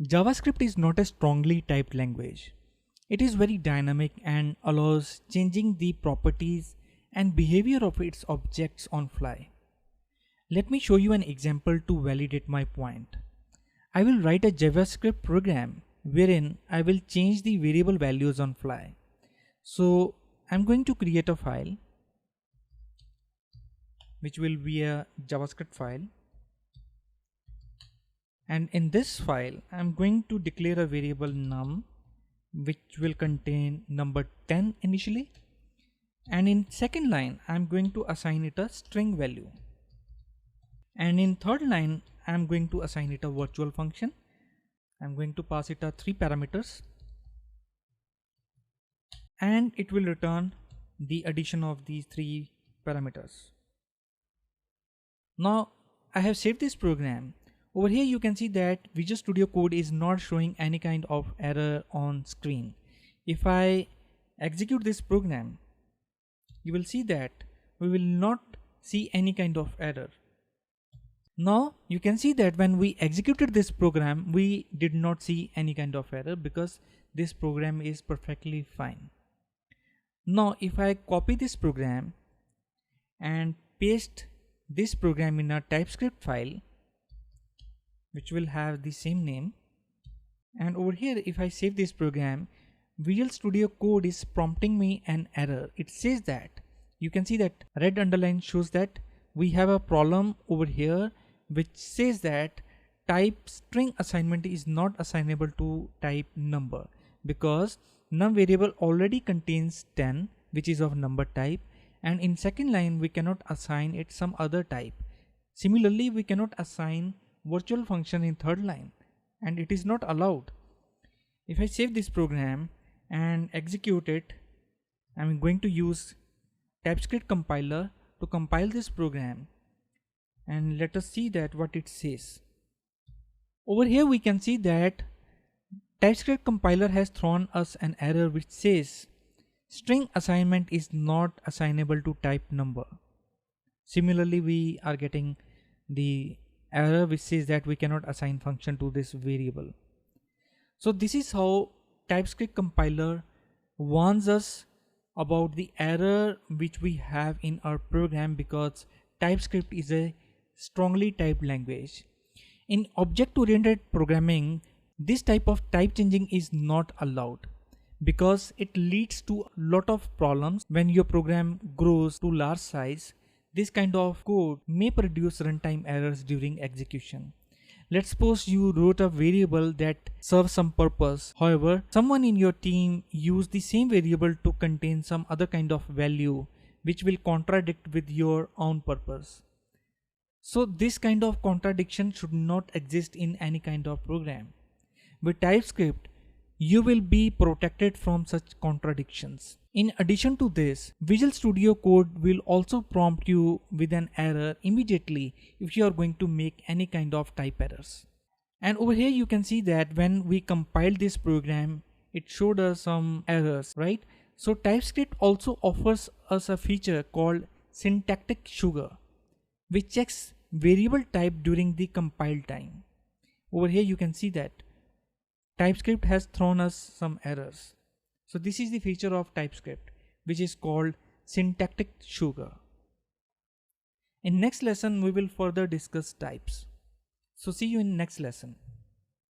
JavaScript is not a strongly typed language. It is very dynamic and allows changing the properties and behavior of its objects on fly. Let me show you an example to validate my point. I will write a JavaScript program wherein I will change the variable values on fly. So I'm going to create a file which will be a JavaScript file. And in this file, I'm going to declare a variable num which will contain number 10 initially. And in second line, I'm going to assign it a string value. And in third line, I'm going to assign it a virtual function. I'm going to pass it a 3 parameters. And it will return the addition of these 3 parameters. Now I have saved this program. Over here you can see that Visual Studio Code is not showing any kind of error on screen. If I execute this program, you will see that we will not see any kind of error. Now you can see that when we executed this program, we did not see any kind of error because this program is perfectly fine. Now if I copy this program and paste this program in a TypeScript file, which will have the same name, and over here if I save this program, Visual Studio Code is prompting me an error. It says that, you can see that red underline shows that we have a problem over here which says that type string assignment is not assignable to type number because num variable already contains 10, which is of number type, and in second line we cannot assign it some other type. Similarly, we cannot assign virtual function in third line, and it is not allowed. If I save this program and execute it, I'm going to use TypeScript compiler to compile this program, and let us see that what it says. Over here we can see that TypeScript compiler has thrown us an error which says string assignment is not assignable to type number. Similarly, we are getting the error which says that we cannot assign function to this variable. So this is how TypeScript compiler warns us about the error which we have in our program because TypeScript is a strongly typed language. In object-oriented programming, this type of type changing is not allowed because it leads to a lot of problems. When your program grows to large size, this kind of code may produce runtime errors during execution. Let's suppose you wrote a variable that serves some purpose. However, someone in your team used the same variable to contain some other kind of value which will contradict with your own purpose. So this kind of contradiction should not exist in any kind of program. With TypeScript, you will be protected from such contradictions. In addition to this, Visual Studio Code will also prompt you with an error immediately if you are going to make any kind of type errors. And over here you can see that when we compiled this program, it showed us some errors, right? So TypeScript also offers us a feature called syntactic sugar, which checks variable type during the compile time. Over here you can see that TypeScript has thrown us some errors. So this is the feature of TypeScript, which is called syntactic sugar. In next lesson, we will further discuss types. So see you in next lesson.